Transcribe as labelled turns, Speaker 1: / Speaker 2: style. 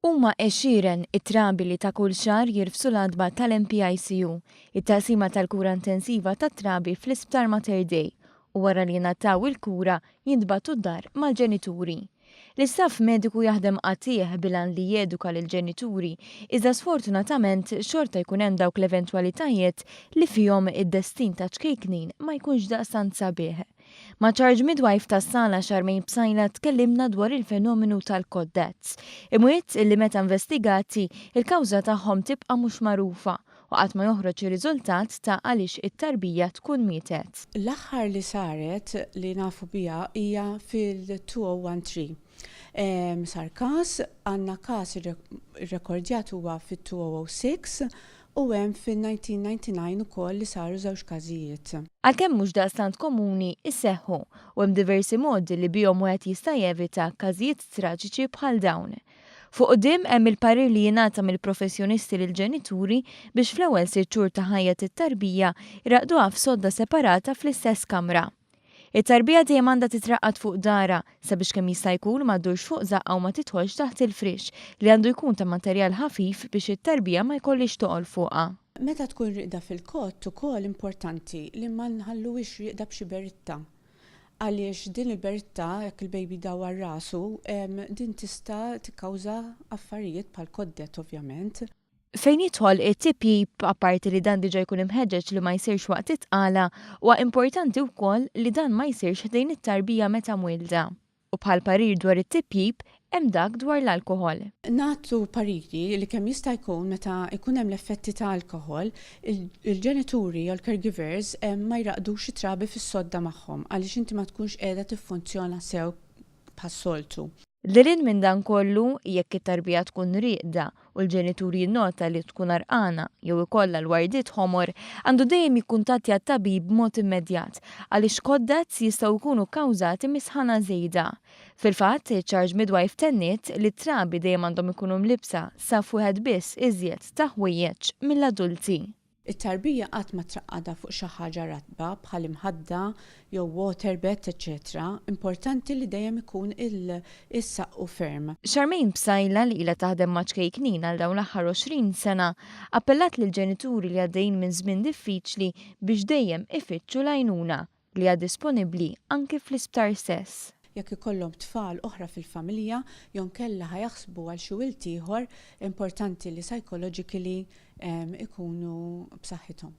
Speaker 1: Huma 20 it-trabi li ta' kull xahar jirfsu l-adba tal-NPICU, it-taqsima tal-kura intensiva tat-trabi fl-isptar Mater Dei, u wara li jingħataw il-kura jintbagħtu d-dar mal-ġenituri. L-istaff mediku jaħdem qatih bilan li jeduka lill-ġenituri, iżda sfortunatament xorta jkun hemm dawk l-eventwalitajiet li fihom id-destin ta' ċkejknin ma jkunx daqstant sabiħ. Ma' charge midwife tas-sala Xarmejn Bsajla tkellimna dwar il-fenomenu tal-cot deaths. Imwiet li meta investigati il-kawża tagħhom tibqa' mhux magħrufa u qatt ma joħroġ ir-riżultat ta' għaliex it-tarbija tkun mietet.
Speaker 2: L-aħħar li saret li nafu biha hija fil-2013. Sar każ, għandna każ irrekordjat huwa fit-2006 u hemm fin-1999 ukoll li saru żewġ każijiet.
Speaker 1: Għalkemm mhux daqstant komuni jseħħu u hemm diversi modi li bihom wieħed jista' jevita każijiet traġiċi bħal dawn. Fuq quddiem hemm il-parir li jingħata mill-professjonisti lill-ġenituri biex fl-ewwel 6 xhur ta' ħajja tit-tarbija jraqduha f'sodda separata fl-istess kamra. It-tarbija dejjem għandha titraqqad fuq dara sabiex kemm jista' jkun ma ddurx fuq żaqqa u ma titħolx taħt il-frix li għandu jkun ta' materjal ħafif biex it-tarbija ma jkollix toqgħol fuqha.
Speaker 2: Meta tkun riqda fil-cot ukoll importanti li ma nħalluwix riqda b'xi beritta. Għaliex din il-beritta jekk il-baby dawar rasu, din tista' tikkawża affarijiet bħal cot death ovvjament.
Speaker 1: Fejn jidħol it-t-trabi apparti li dan diġà jkun imħeġġeġ li ma jsirx waqt itqala, huwa importanti wkoll li dan ma jsirx ħdejn it-tarbija meta mwilda. U bħal parir dwar it-trabi hemm dak dwar l-alkoħol.
Speaker 2: Nagħtu pariri li kemm jista' jkun meta jkun hemm l-effetti ta' alkoħol, il-ġenituri u l-caregivers ma jraqdux it-trabi fis-sodda magħhom għaliex inti ma tkunx qiegħda tiffunzjona sew bħas-soltu.
Speaker 1: Lilin minn dan kollu, jekk it-tarbija tkun rieqda u l-ġenituri jinnota li tkun arqana jew ikollha l-wardiet ħomor, għandu dejjem jikkuntattja t-tabib b'mod immedjat għaliex cot deaths jistgħu jkunu kkawżati misħana żejda. Fil-fatt, charge midwife tenniet li t-trabi dejjem għandhom ikunu mlibsa sa wieħed biss iżjed ta' ħwejjeġ mill-adulti.
Speaker 2: It-tarbija qatt ma traqqada fuq xi ħaġa ratba bħal imħadda jew waterbed, etc. Importanti li dejjem ikun is-saqqu ferm.
Speaker 1: Xarmejn Bsajla li ilha taħdem ma' ċkejknin għal dawn l-aħħar 20 sena appellat lill-ġenituri li għaddejjin minn żmien diffiċli biex dejjem ifittxu l-għajnuna li hija disponibbli anke fl-isptar stess.
Speaker 2: Jekk ikollhom tfal oħra fil-familja jew nkella ħajaħsbu għal xi wilt ieħor, importanti li psychologically ikunu b'saħħithom.